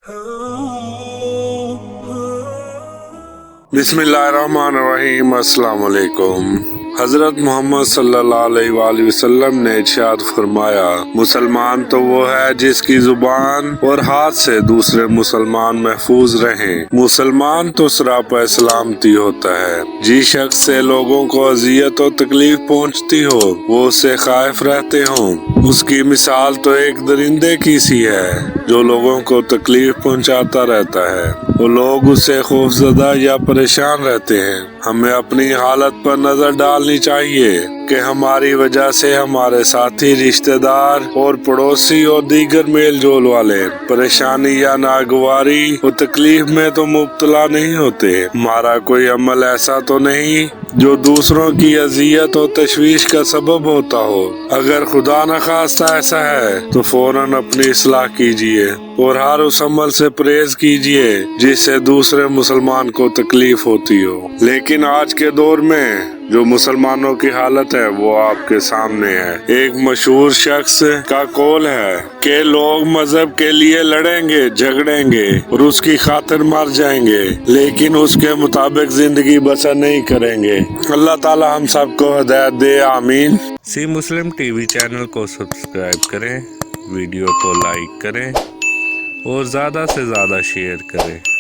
बिस्मिल्लाहिर्रहमानिर्रहीम। अस्सलाम वालेकुम। हज़रत मोहम्मद सल्लल्लाहु अलैहि वसल्लम ने इरशाद फरमाया, मुसलमान तो वो है जिसकी जुबान और हाथ से दूसरे मुसलमान महफूज रहें। मुसलमान तो सरापा सलामती होता है। जिस शख्स से लोगों को अजियत और तकलीफ पहुँचती हो वो उससे खाइफ रहते हों, उसकी मिसाल तो एक दरिंदे की सी है जो लोगों को तकलीफ पहुँचाता रहता है। वो लोग उससे खौफजदा या परेशान रहते हैं। हमें अपनी हालत पर नजर डालनी चाहिए कि हमारी वजह से हमारे साथी, रिश्तेदार और पड़ोसी और दीगर मेल जोल वाले परेशानी या नागवारी और तकलीफ में तो मुब्तला नहीं होते। हमारा कोई अमल ऐसा तो नहीं जो दूसरों की अजियत और तशवीश का सबब होता हो। अगर खुदा न खास्ता ऐसा है तो फौरन अपनी इस्लाह कीजिए और हर उस अमल से परहेज कीजिए जिससे दूसरे मुसलमान को तकलीफ होती हो। लेकिन आज के दौर में जो मुसलमानों की हालत है वो आपके सामने है। एक मशहूर शख्स का कौल है कि लोग मजहब के लिए लड़ेंगे, झगड़ेंगे और उसकी खातिर मर जाएंगे, लेकिन उसके मुताबिक जिंदगी बसर नहीं करेंगे। अल्लाह ताला हम सबको हिदायत दे, आमीन। सी मुस्लिम टीवी चैनल को सब्सक्राइब करें, वीडियो को लाइक करें और ज़्यादा से ज़्यादा शेयर करें।